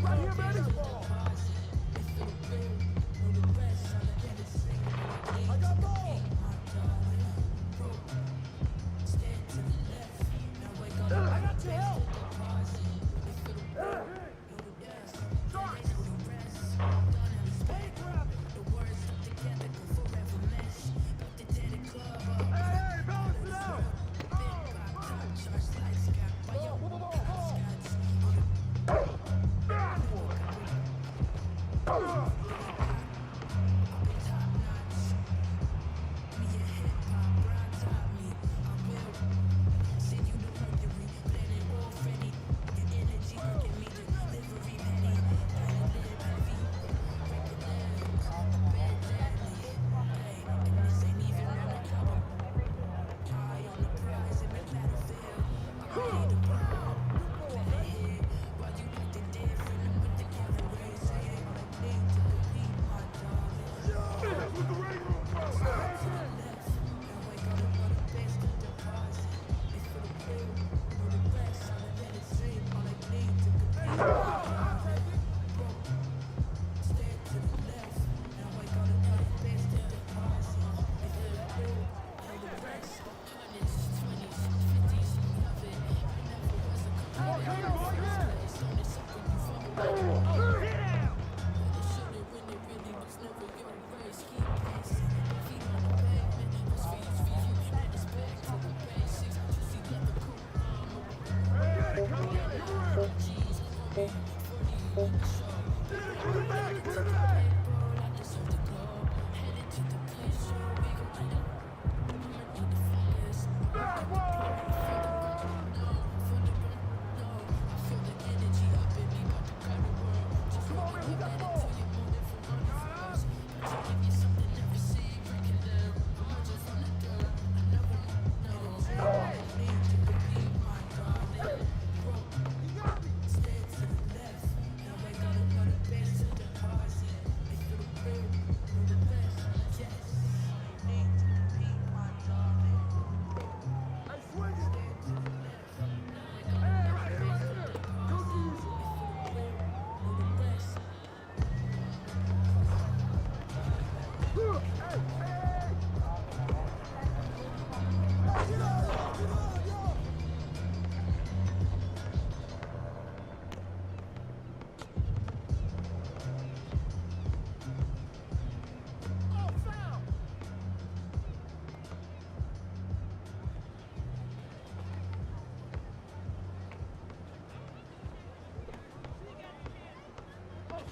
Right here, baby. I got ball. I got your help.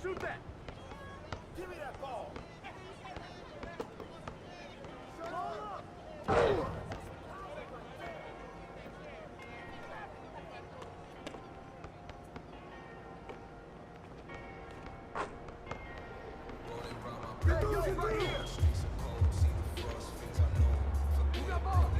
Shoot that! Give me that ball! Shut up! Hey, you get right here! Who got ball?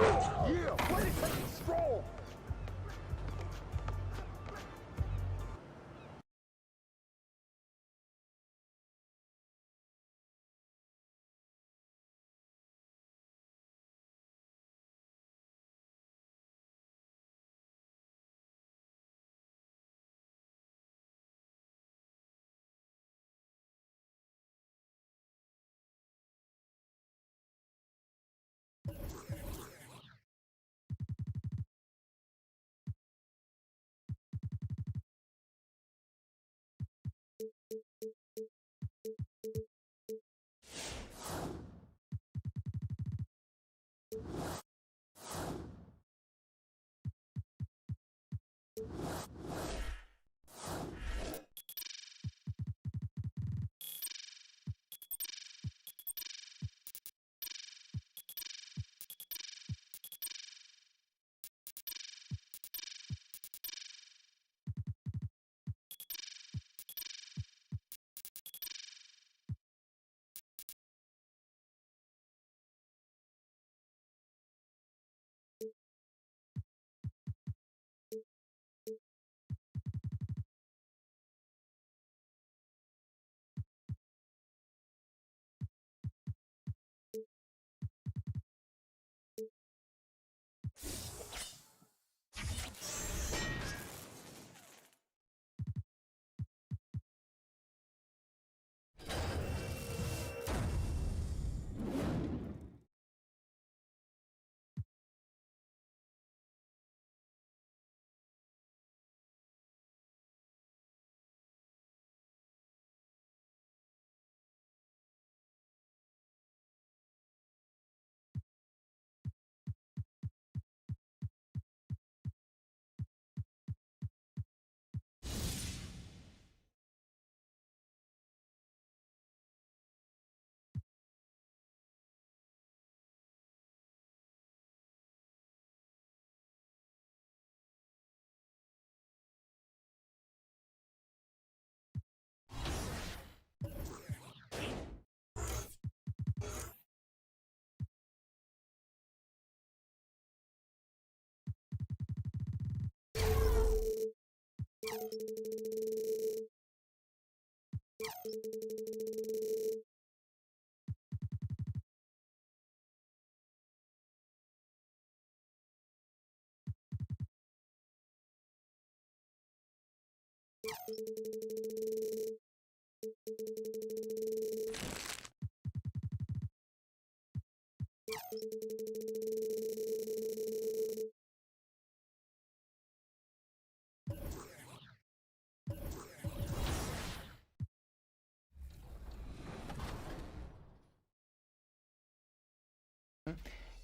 Yeah, way to come in strong.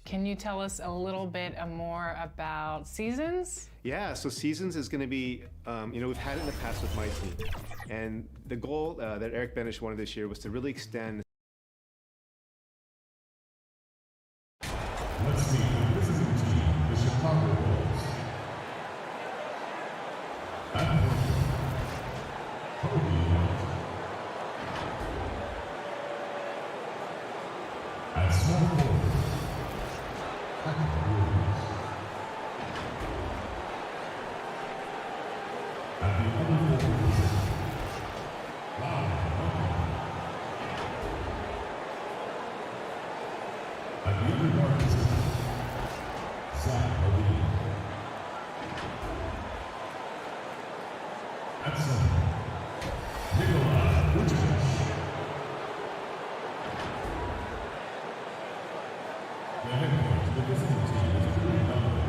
Can you tell us a little bit more about Seasons? Yeah, so Seasons is going to be, we've had it in the past with my team. And the goal that Eric Benish wanted this year was to really extend. Let's meet the visiting team, the Chicago Bulls. At point, Kobe White. At small forward, Patrick Williams. At the other forward position, Larry Hunter. At the other guard position, Zach Levine. At center, Nikolai Vucevic. The head coach of the visiting team is Drew Donovan.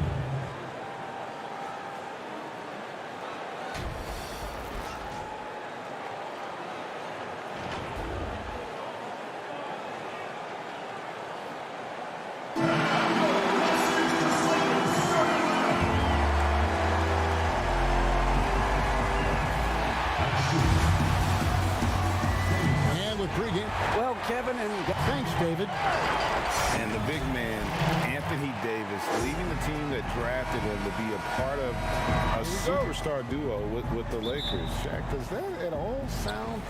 And with pregame. Well, Kevin, and Thanks, David. And the big man, Anthony Davis, leaving the team that drafted him to be a part of a superstar duo with the Lakers. Shaq, does that at all sound?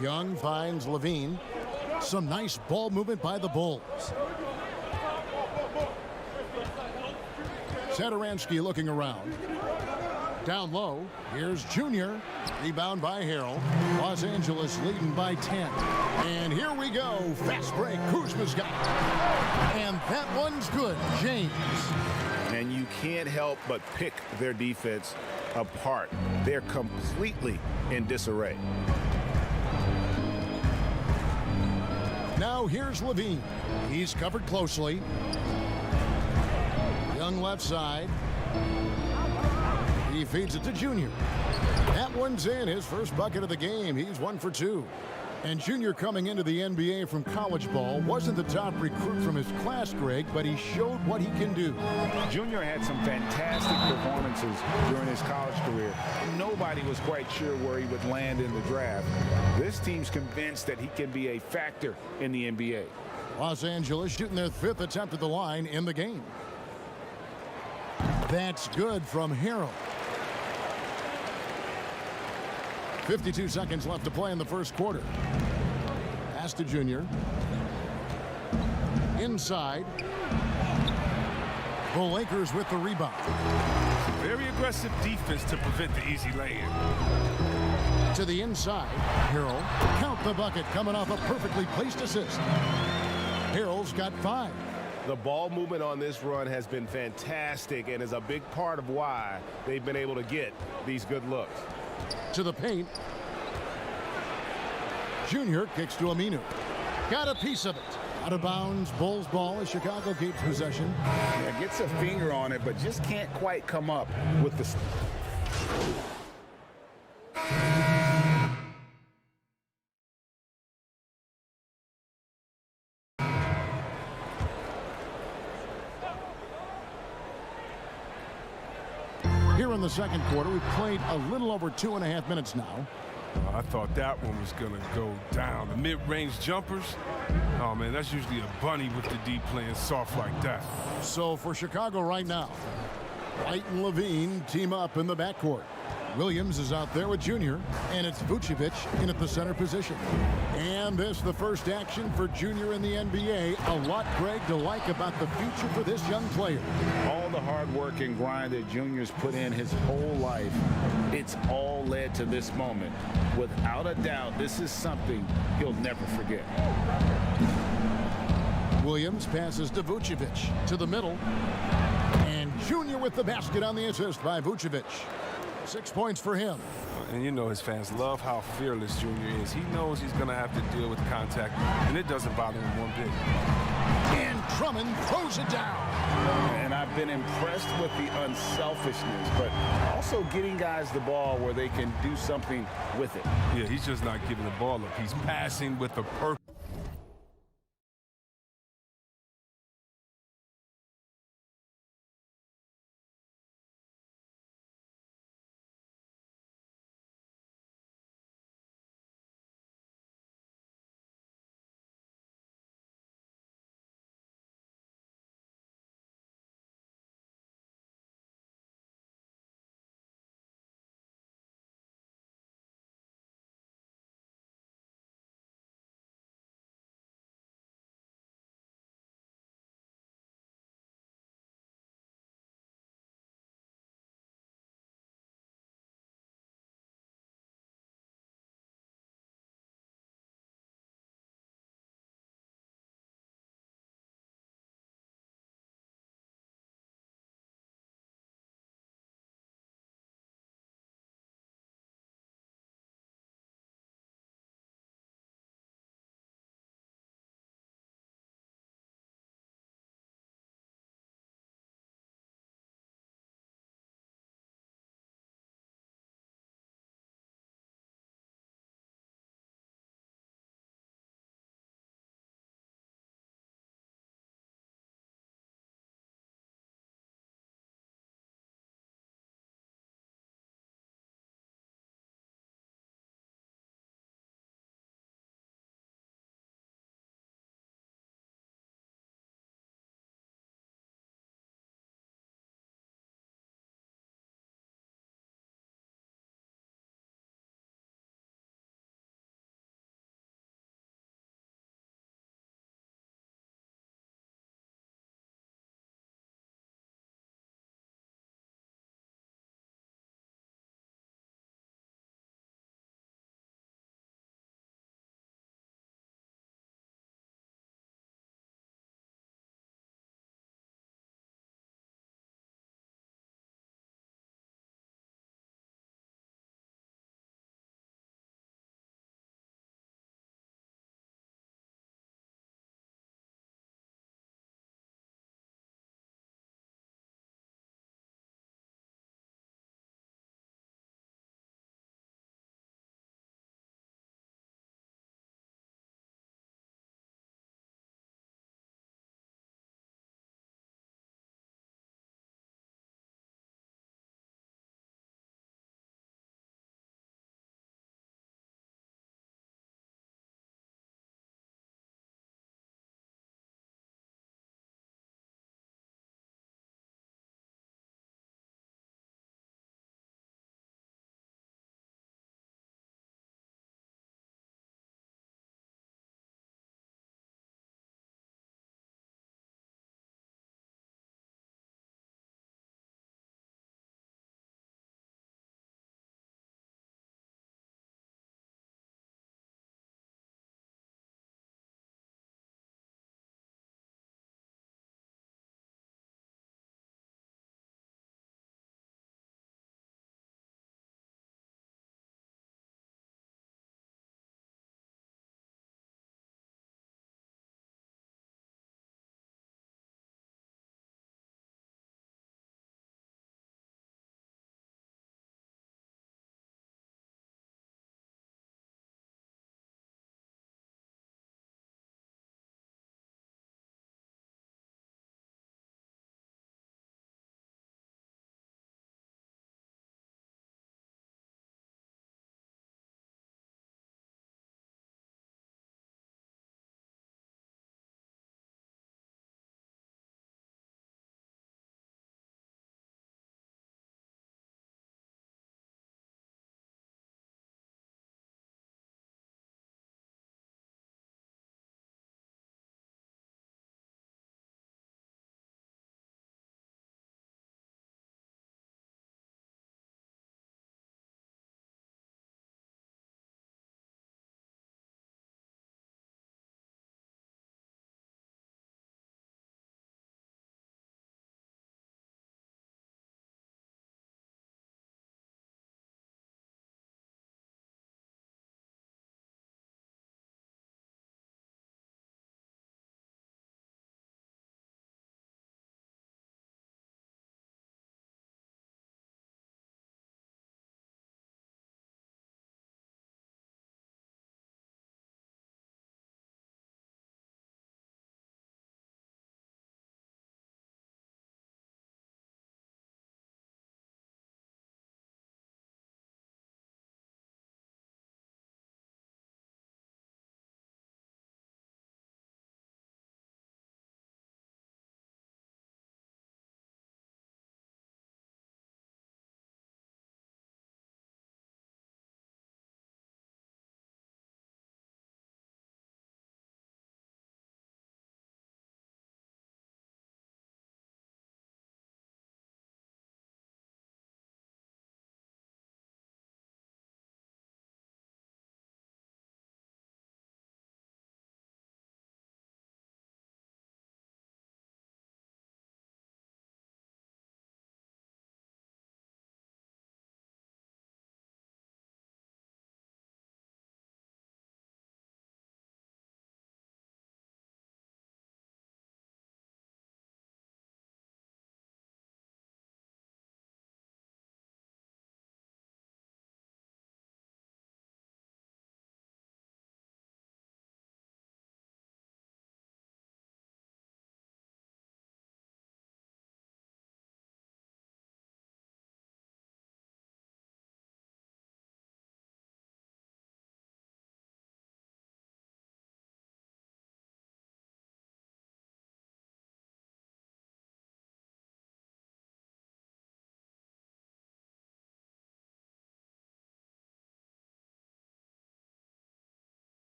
Young finds Levine. Some nice ball movement by the Bulls. Satoransky looking around. Down low, here's Junior. Rebound by Harrell. Los Angeles leading by 10. And here we go. Fast break. Kuzma's got it. And that one's good. James. And you can't help but pick their defense apart. They're completely in disarray. Now here's Levine. He's covered closely. Young left side. He feeds it to Junior. That one's in. His first bucket of the game. He's 1 for 2. And Junior, coming into the NBA from college ball, wasn't the top recruit from his class, Greg, but he showed what he can do. Junior had some fantastic performances during his college career. Nobody was quite sure where he would land in the draft. This team's convinced that he can be a factor in the NBA. Los Angeles shooting their 5th attempt at the line in the game. That's good from Harrell. 52 seconds left to play in the first quarter. Pass to Junior. Inside. The Lakers with the rebound. Very aggressive defense to prevent the easy lay-in. To the inside. Harrell. Count the bucket coming off a perfectly placed assist. Harrell's got 5. The ball movement on this run has been fantastic and is a big part of why they've been able to get these good looks. To the paint. Junior kicks to Aminu. Got a piece of it. Out of bounds. Bulls ball as Chicago keeps possession. Yeah, gets a finger on it, but just can't quite come up with the... Here in the second quarter, we've played a little over 2.5 minutes now. I thought that one was going to go down. The mid-range jumpers, oh, man, that's usually a bunny with the D playing soft like that. So for Chicago right now, White and Levine team up in the backcourt. Williams is out there with Junior, and it's Vucevic in at the center position. And this the first action for Junior in the NBA. A lot, Greg, to like about the future for this young player. All the hard work and grind that Junior's put in his whole life, it's all led to this moment. Without a doubt, this is something he'll never forget. Williams passes to Vucevic to the middle. And Junior with the basket on the assist by Vucevic. 6 points for him. And you know his fans love how fearless Junior is. He knows he's going to have to deal with contact, and it doesn't bother him one bit. And Drummond throws it down. And I've been impressed with the unselfishness, but also getting guys the ball where they can do something with it. Yeah, he's just not giving the ball up. He's passing with a purpose.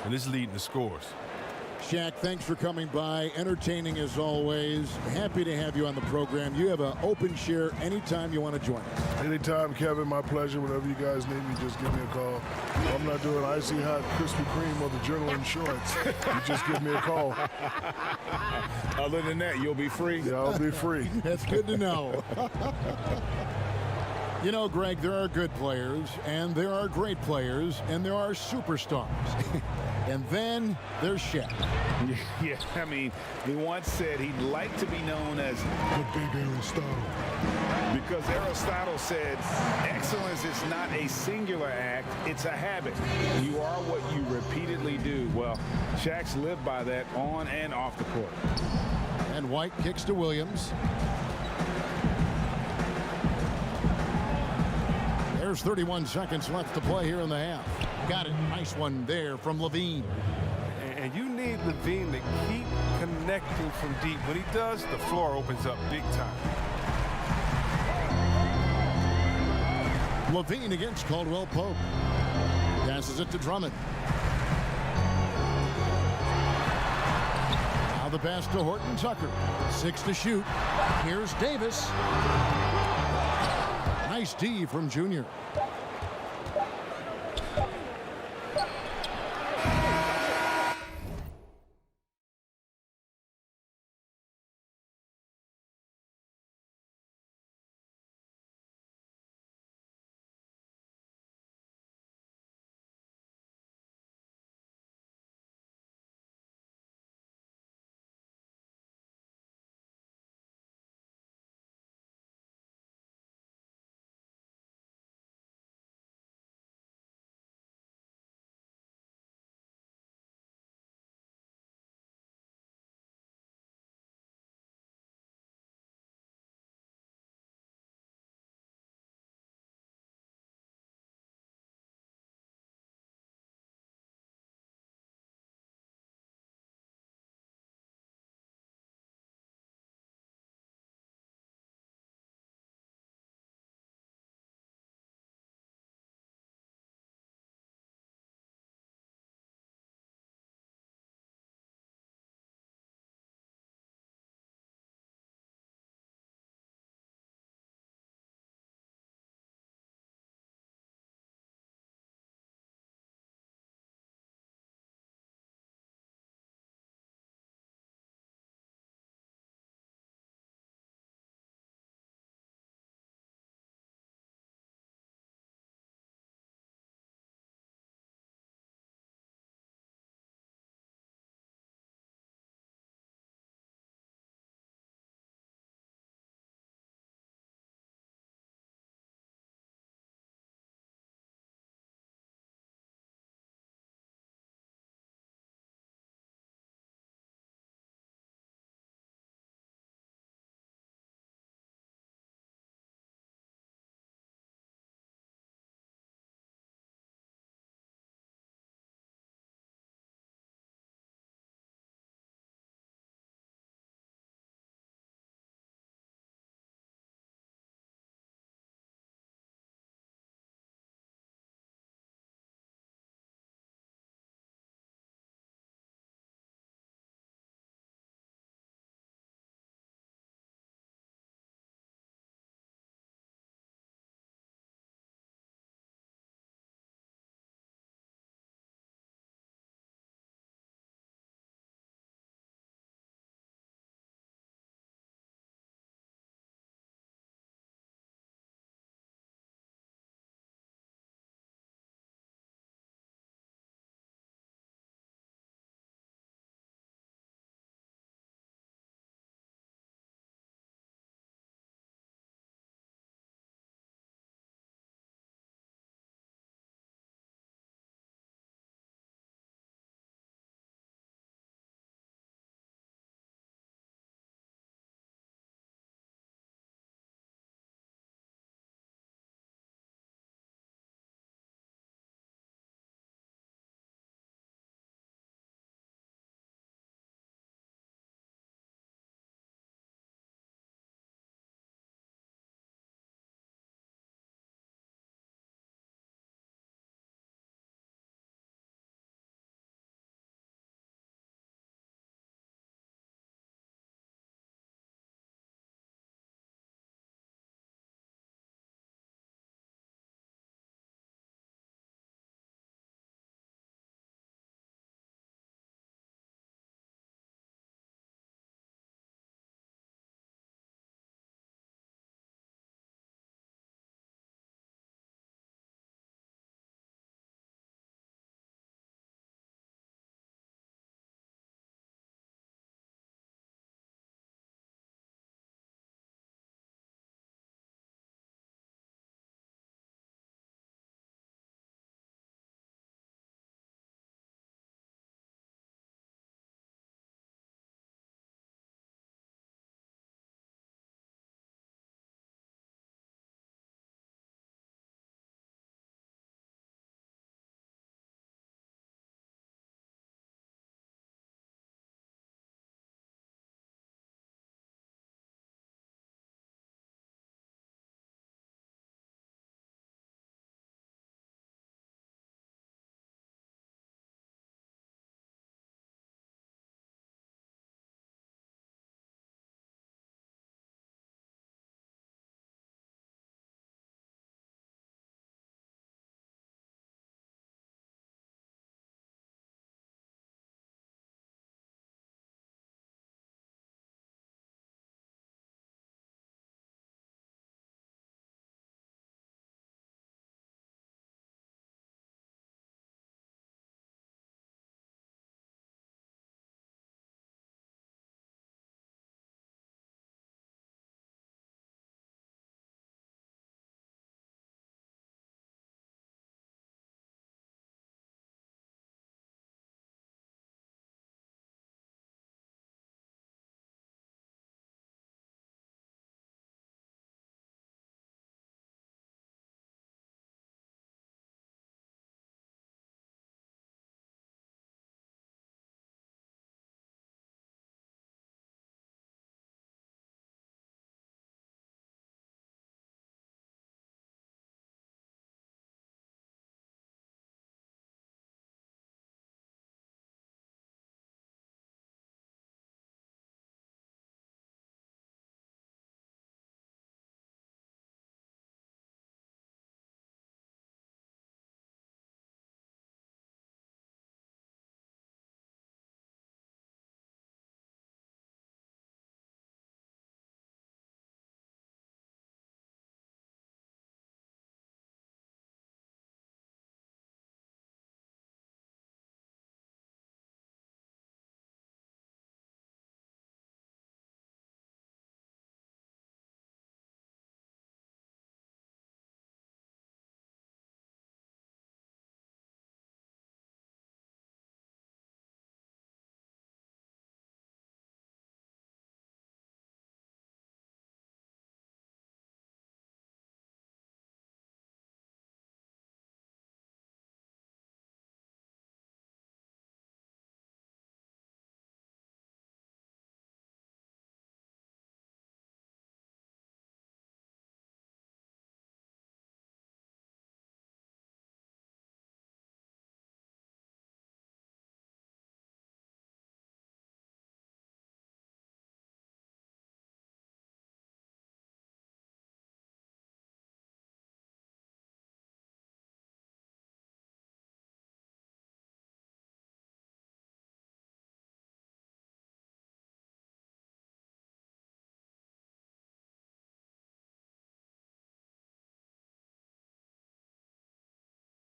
and it's leading the scores. Shaq, thanks for coming by. Entertaining as always. Happy to have you on the program. You have an open share anytime you want to join us. Anytime, Kevin. My pleasure. Whenever you guys need me, just give me a call. I'm not doing icy hot Krispy Kreme or the Adrenaline shorts. You just give me a call. Other than that, you'll be free. Yeah, I'll be free. That's good to know. You know, Greg, there are good players, and there are great players, and there are superstars. And then there's Shaq. Yeah, I mean, he once said he'd like to be known as The Big Aristotle. because Aristotle said excellence is not a singular act, it's a habit. You are what you repeatedly do. Well, Shaq's lived by that on and off the court. And White kicks to Williams. There's 31 seconds left to play here in the half. Got it. Nice one there from Levine. And you need Levine to keep connecting from deep. When he does, the floor opens up big time. Levine against Caldwell Pope. Passes it to Drummond. Now the pass to Horton Tucker. 6 to shoot. Here's Davis. Nice D from Junior.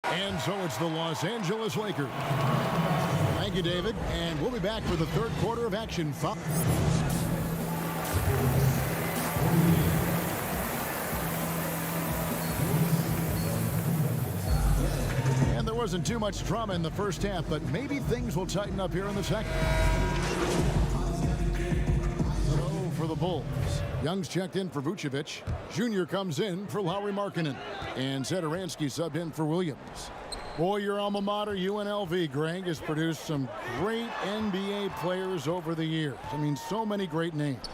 And so it's the Los Angeles Lakers. Thank you, David. And we'll be back for the third quarter of action. And there wasn't too much drama in the first half, but maybe things will tighten up here in the second. So for the Bulls, Young's checked in for Vucevic. Jr. comes in for Lauri Markkanen. And Satoransky subbed in for Williams. Boy, your alma mater, UNLV, Greg, has produced some great NBA players over the years. I mean, so many great names.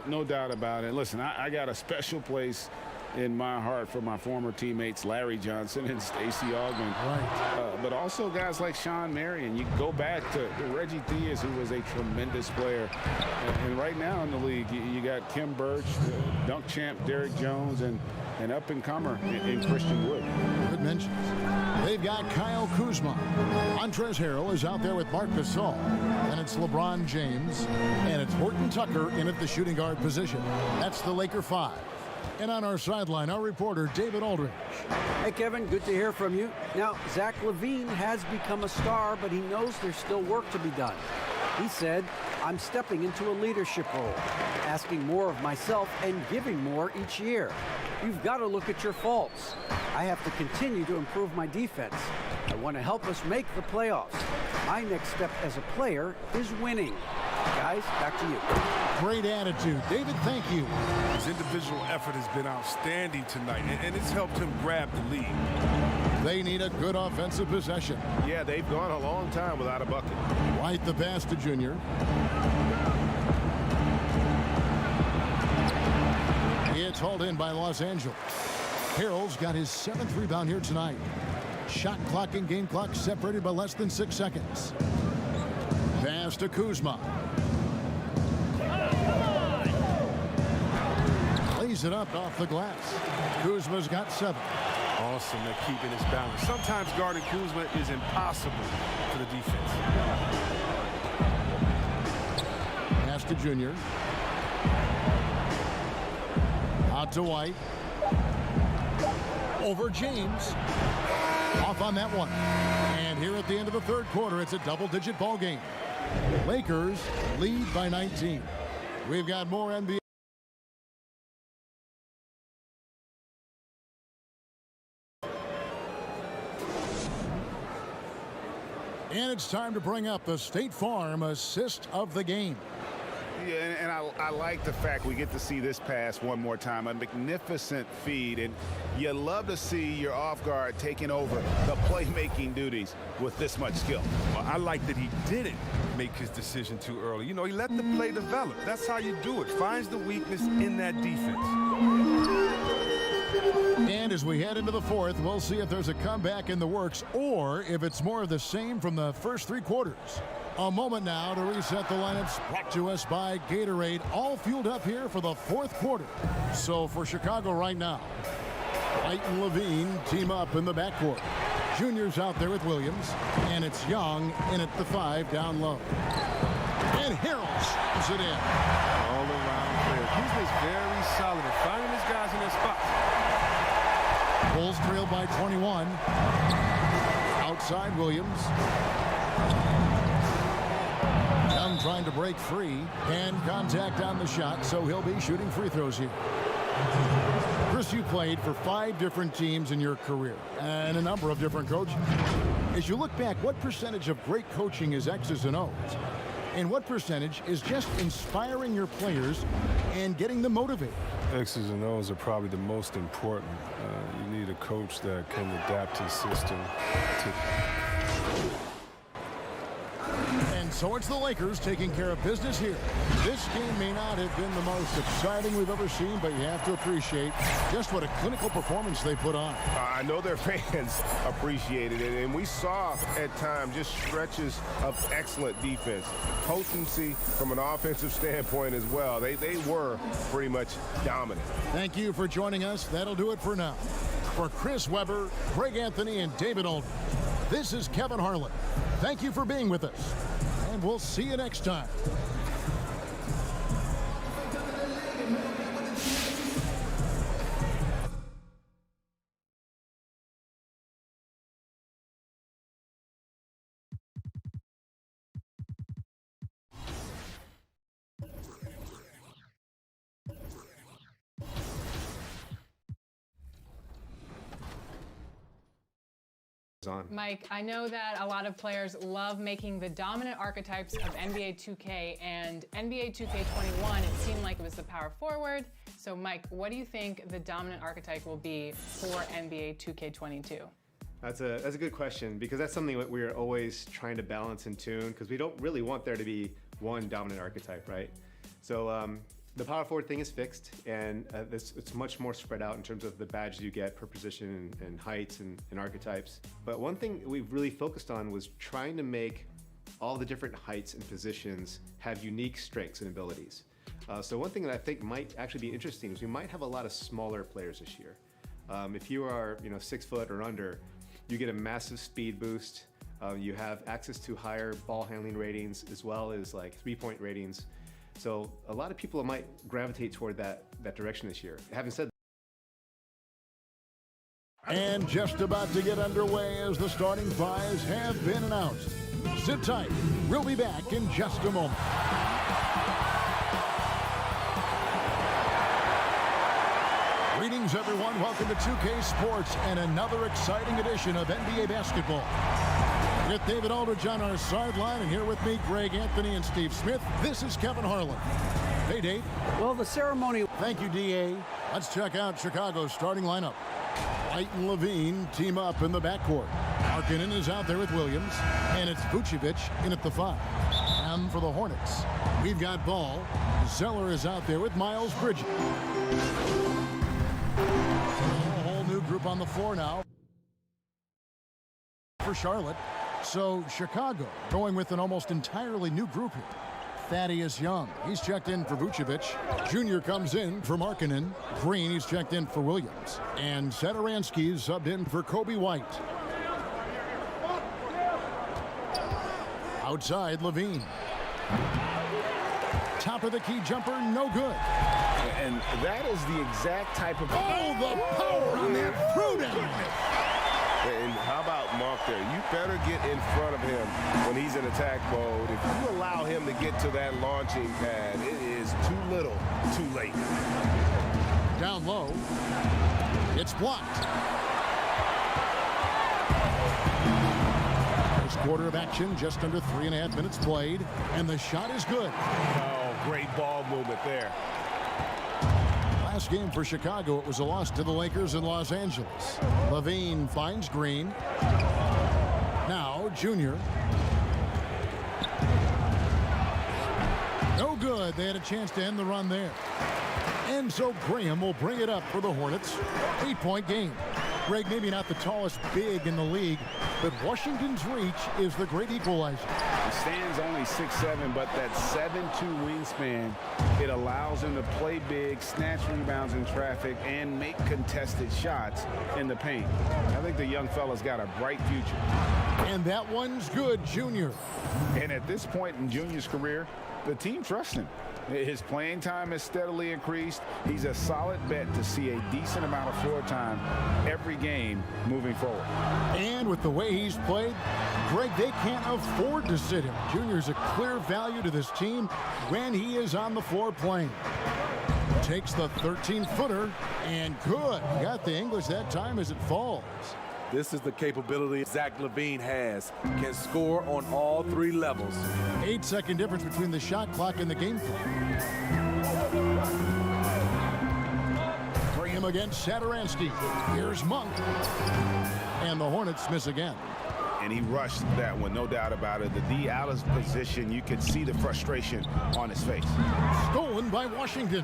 No doubt about it. Listen, I got a special place in my heart for my former teammates Larry Johnson and Stacey Augmon. Right. But also guys like Sean Marion. You go back to Reggie Theus, who was a tremendous player. And right now in the league, you got Kim Birch, dunk champ Derrick Jones, and an up-and-comer in Christian Wood. Good mentions. They've got Kyle Kuzma. Montrezl Harrell is out there with Marc Gasol. And it's LeBron James. And it's Horton Tucker in at the shooting guard position. That's the Laker 5. And on our sideline, our reporter, David Aldridge. Hey, Kevin, good to hear from you. Now, Zach LaVine has become a star, but he knows there's still work to be done. He said, I'm stepping into a leadership role, asking more of myself and giving more each year. You've got to look at your faults. I have to continue to improve my defense. I want to help us make the playoffs. My next step as a player is winning. Guys, back to you. Great attitude. David, thank you. His individual effort has been outstanding tonight, and it's helped him grab the lead. They need a good offensive possession. Yeah, they've gone a long time without a bucket. White the pass to Junior. It's hauled in by Los Angeles. Harrell's got his 7th rebound here tonight. Shot clock and game clock separated by less than 6 seconds. Pass to Kuzma. Lays it up off the glass. Kuzma's got 7. Awesome at keeping his balance. Sometimes guarding Kuzma is impossible for the defense. Pass to Junior. Out to White. Over James. Off on that one. And here at the end of the third quarter, it's a double-digit ball game. Lakers lead by 19. We've got more NBA. And it's time to bring up the State Farm assist of the game. Yeah, and I like the fact we get to see this pass one more time. A magnificent feed, and you love to see your off guard taking over the playmaking duties with this much skill. Well, I like that he didn't make his decision too early. You know, he let the play develop. That's how you do it. Finds the weakness in that defense. And as we head into the fourth, we'll see if there's a comeback in the works or if it's more of the same from the first 3 quarters. A moment now to reset the lineups, brought to us by Gatorade, all fueled up here for the fourth quarter. So for Chicago right now, White and Levine team up in the backcourt. Junior's out there with Williams, and it's Young in at the 5 down low. And Harrell slams it in. All around player. Kuzma's very solid at finding his guys in their spots. Bulls trail by 21. Outside Williams. Young trying to break free. And contact on the shot, so he'll be shooting free throws here. Chris, you played for 5 different teams in your career and a number of different coaches. As you look back, what percentage of great coaching is X's and O's? And what percentage is just inspiring your players and getting them motivated? X's and O's are probably the most important. You need a coach that can adapt his system to. And so it's the Lakers taking care of business here. This game may not have been the most exciting we've ever seen, but you have to appreciate just what a clinical performance they put on. I know their fans appreciated it, and we saw at times just stretches of excellent defense. Potency from an offensive standpoint as well. They were pretty much dominant. Thank you for joining us. That'll do it for now. For Chris Webber, Greg Anthony, and David Aldridge, this is Kevin Harlan. Thank you for being with us, and we'll see you next time. on. Mike, I know that a lot of players love making the dominant archetypes of NBA 2K and NBA 2K21. It seemed like it was the power forward. So Mike, what do you think the dominant archetype will be for NBA 2K22? That's a good question, because that's something that we're always trying to balance and tune, because we don't really want there to be one dominant archetype, right? So the power forward thing is fixed, and it's much more spread out in terms of the badges you get per position and heights and archetypes. But one thing we've really focused on was trying to make all the different heights and positions have unique strengths and abilities. So one thing that I think might actually be interesting is we might have a lot of smaller players this year. If you are 6 foot or under, you get a massive speed boost. You have access to higher ball handling ratings as well as like 3-point ratings. So a lot of people might gravitate toward that direction this year. Having said that, And just about to get underway as the starting fives have been announced. Sit tight. We'll be back in just a moment. Greetings, everyone. Welcome to 2K Sports and another exciting edition of NBA basketball. With David Aldridge on our sideline, and here with me, Greg Anthony and Steve Smith. This is Kevin Harlan. Hey, Dave. Well, the ceremony. Thank you, DA. Let's check out Chicago's starting lineup. White and Levine team up in the backcourt. Markkanen is out there with Williams, and it's Vucevic in at the 5. And for the Hornets, we've got Ball. Zeller is out there with Miles Bridges. A whole new group on the floor now for Charlotte. So Chicago going with an almost entirely new group here. Thaddeus Young, he's checked in for Vucevic. Junior comes in for Markkanen. Green, he's checked in for Williams. And Satoransky's subbed in for Kobe White. Outside, Levine. Top of the key jumper, no good. And that is the exact type of... Oh, the power on that throwdown. And how about Mark there? You better get in front of him when he's in attack mode. If you allow him to get to that launching pad, it is too little, too late. Down low. It's blocked. First quarter of action, just under 3.5 minutes played, and the shot is good. Oh, great ball movement there. Last game for Chicago, it was a loss to the Lakers in Los Angeles. Levine finds Green. Now, Junior. No good. They had a chance to end the run there. And so Graham will bring it up for the Hornets. 8-point game. Greg, maybe not the tallest big in the league, but Washington's reach is the great equalizer. He stands only 6'7", but that 7'2" wingspan, it allows him to play big, snatch rebounds in traffic, and make contested shots in the paint. I think the young fella's got a bright future. And that one's good, Junior. And at this point in Junior's career, the team trusts him. His playing time has steadily increased. He's a solid bet to see a decent amount of floor time every game moving forward. And with the way he's played, Greg, they can't afford to sit him. Junior's a clear value to this team when he is on the floor playing. Takes the 13-footer, and good. Got the English that time as it falls. This is the capability Zach LaVine has. Can score on all 3 levels. 8-second difference between the shot clock and the game clock. Bring him against Satoransky. Here's Monk. And the Hornets miss again. And he rushed that one, no doubt about it. The D out of position, you could see the frustration on his face. Stolen by Washington.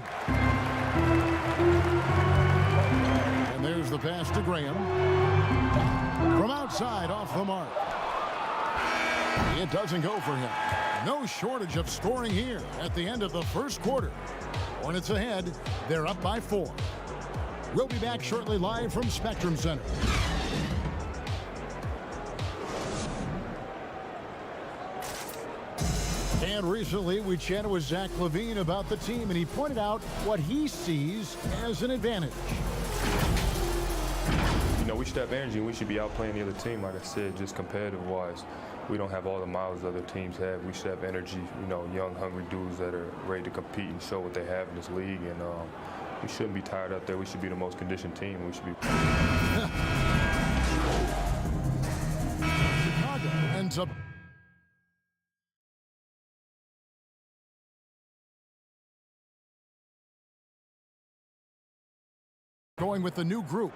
And there's the pass to Graham. From outside, off the mark. It doesn't go for him. No shortage of scoring here at the end of the first quarter. Hornets ahead. They're up by 4. We'll be back shortly live from Spectrum Center. And recently, we chatted with Zach LaVine about the team, and he pointed out what he sees as an advantage. You know, we should have energy and we should be outplaying the other team. Like I said, just competitive-wise, we don't have all the miles other teams have. We should have energy, you know, young, hungry dudes that are ready to compete and show what they have in this league. And we shouldn't be tired out there. We should be the most conditioned team. We should be. Ends up going with the new group.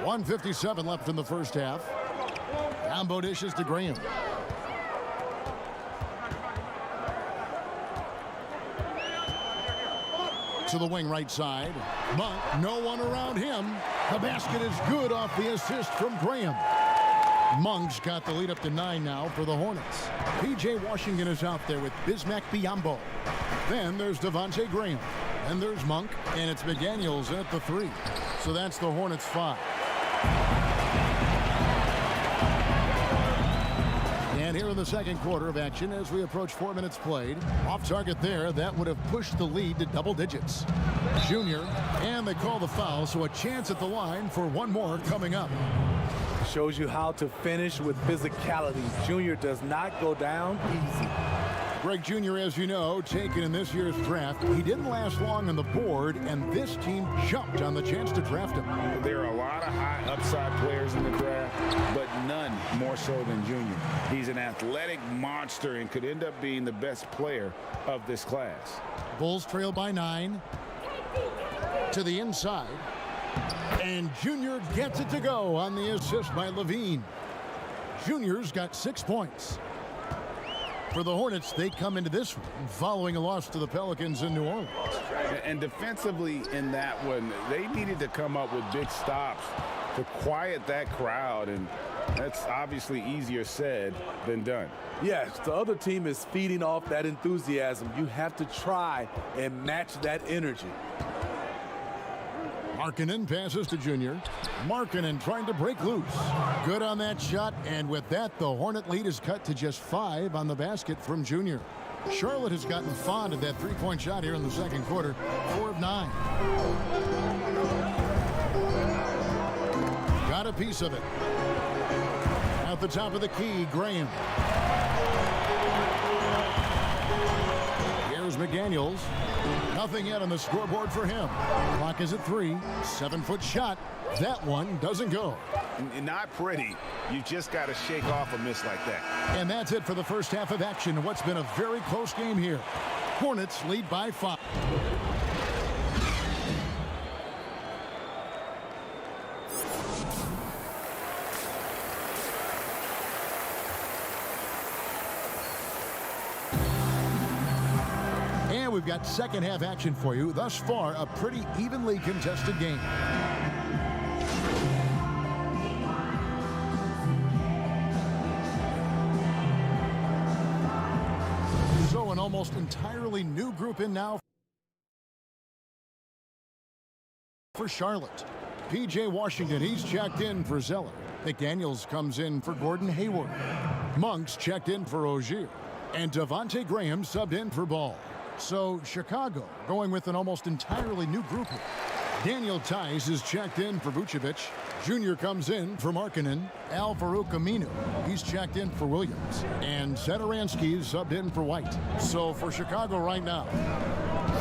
.157 left in the first half. Combo dishes to Graham. To the wing right side. Monk, no one around him. The basket is good off the assist from Graham. Monk's got the lead up to 9 now for the Hornets. P.J. Washington is out there with Bismack Biyombo. Then there's Devontae Graham. And there's Monk, and it's McDaniels in at the 3. So that's the Hornets' 5. And here in the second quarter of action, as we approach 4 minutes played, off target there, that would have pushed the lead to double digits. Junior, and they call the foul, so a chance at the line for one more coming up. Shows you how to finish with physicality. Junior does not go down easy. Greg Jr., as you know, taken in this year's draft. He didn't last long on the board, and this team jumped on the chance to draft him. There are a lot of high upside players in the draft, but none more so than Junior. He's an athletic monster and could end up being the best player of this class. Bulls trail by 9. To the inside. And Junior gets it to go on the assist by Levine. Junior's got 6 points. For the Hornets, they come into this one following a loss to the Pelicans in New Orleans. And defensively in that one, they needed to come up with big stops to quiet that crowd, and that's obviously easier said than done. Yes, the other team is feeding off that enthusiasm. You have to try and match that energy. Markkanen passes to Junior. Markkanen trying to break loose. Good on that shot, and with that, the Hornet lead is cut to just 5 on the basket from Junior. Charlotte has gotten fond of that three-point shot here in the second quarter. 4 of 9. Got a piece of it. At the top of the key, Graham. Here's McDaniels. Nothing yet on the scoreboard for him. Clock is at 3. 7-foot shot. That one doesn't go. Not pretty. You just got to shake off a miss like that. And that's it for the first half of action. What's been a very close game here. Hornets lead by 5. And we've got second half action for you. Thus far, a pretty evenly contested game. So an almost entirely new group in now for Charlotte. P.J. Washington, he's checked in for Zeller. McDaniels comes in for Gordon Hayward. Monk's checked in for Ogier. And Devontae Graham subbed in for Ball. So Chicago going with an almost entirely new group here. Daniel Tice is checked in for Vucevic. Junior comes in for Markkanen. Al-Farouq Aminu, he's checked in for Williams. And Satoransky is subbed in for White. So for Chicago right now,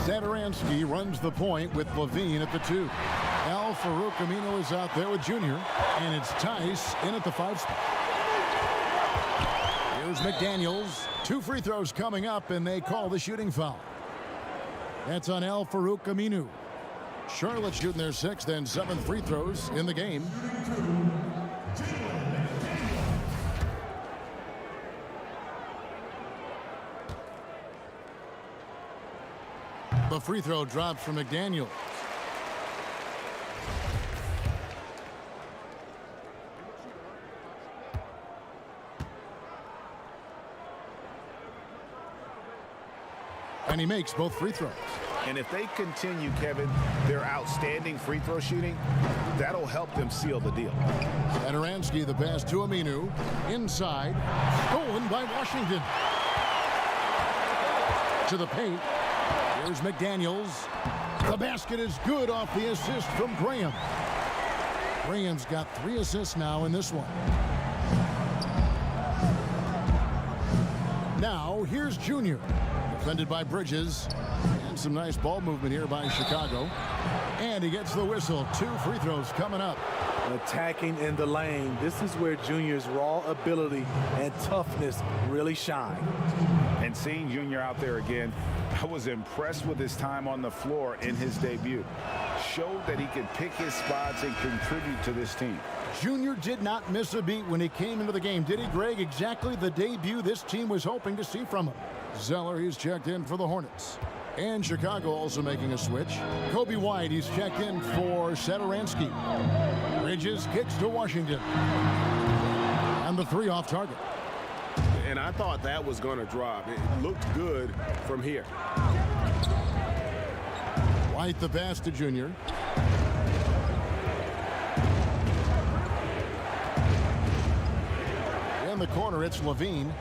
Satoransky runs the point with Levine at the 2. Al-Farouq Aminu is out there with Junior. And it's Tice in at the 5 spot. Here's McDaniels. 2 free throws coming up, and they call the shooting foul. That's on Al-Farouq Aminu. Charlotte shooting their 6th and 7th free throws in the game. The free throw drops from McDaniels. And he makes both free throws. And if they continue, Kevin, their outstanding free throw shooting, that'll help them seal the deal. Satoransky, the pass to Aminu. Inside. Stolen by Washington. To the paint. Here's McDaniels. The basket is good off the assist from Graham. Graham's got 3 assists now in this one. Now, here's Junior. Defended by Bridges. And And some nice ball movement here by Chicago. And he gets the whistle. 2 free throws coming up. Attacking in the lane. This is where Junior's raw ability and toughness really shine. And seeing Junior out there again, I was impressed with his time on the floor in his debut. Showed that he could pick his spots and contribute to this team. Junior did not miss a beat when he came into the game, did he, Greg? Exactly the debut this team was hoping to see from him. Zeller, he's checked in for the Hornets. And Chicago also making a switch. Kobe White, he's checked in for Satoransky. Bridges kicks to Washington. And the 3 off target. And I thought that was going to drop. It looked good from here. White the pass to Junior. In the corner, it's Levine.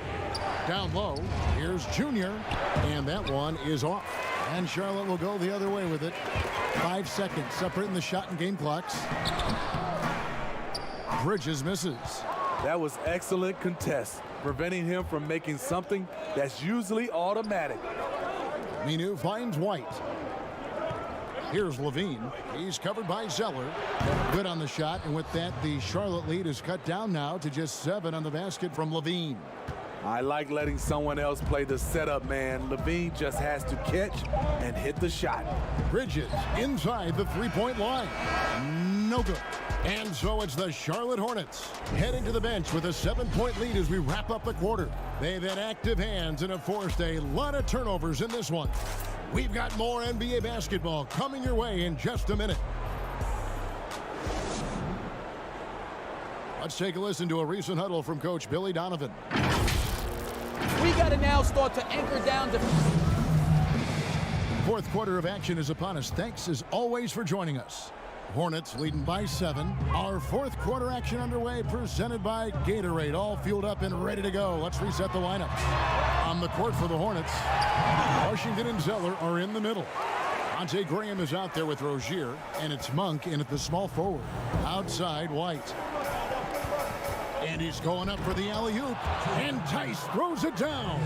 Down low, here's Junior. And that one is off. And Charlotte will go the other way with it. 5 seconds separating the shot and game clocks. Bridges misses. That was excellent contest, preventing him from making something that's usually automatic. Minu finds White. Here's Levine. He's covered by Zeller. Good on the shot, and with that, the Charlotte lead is cut down now to just 7 on the basket from Levine. I like letting someone else play the setup, man. Levine just has to catch and hit the shot. Bridges inside the 3-point line. No good. And so it's the Charlotte Hornets heading to the bench with a 7-point lead as we wrap up the quarter. They've had active hands and have forced a lot of turnovers in this one. We've got more NBA basketball coming your way in just a minute. Let's take a listen to a recent huddle from Coach Billy Donovan. We got to now start to anchor down to... Fourth quarter of action is upon us. Thanks as always for joining us. Hornets leading by 7. Our fourth quarter action underway, presented by Gatorade. All fueled up and ready to go. Let's reset the lineup. On the court for the Hornets, Washington and Zeller are in the middle. Monte Graham is out there with Rozier, and it's Monk in at the small forward. Outside, White. And he's going up for the alley-oop, and Tice throws it down.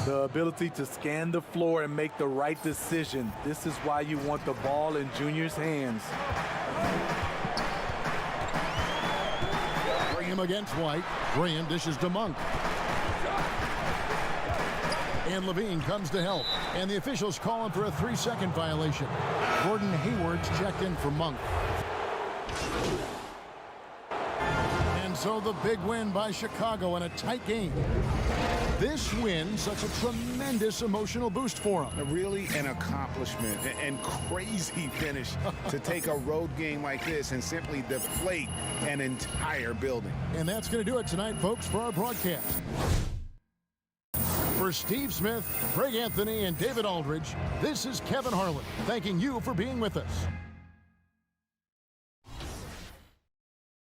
The ability to scan the floor and make the right decision. This is why you want the ball in Junior's hands. Graham against White. Graham dishes to Monk. And Levine comes to help. And the officials call him for a 3-second violation. Gordon Hayward's checked in for Monk. And so the big win by Chicago in a tight game. This win, such a tremendous emotional boost for them. Really an accomplishment and crazy finish to take a road game like this and simply deflate an entire building. And that's going to do it tonight, folks, for our broadcast. For Steve Smith, Craig Anthony, and David Aldridge, this is Kevin Harlan, thanking you for being with us.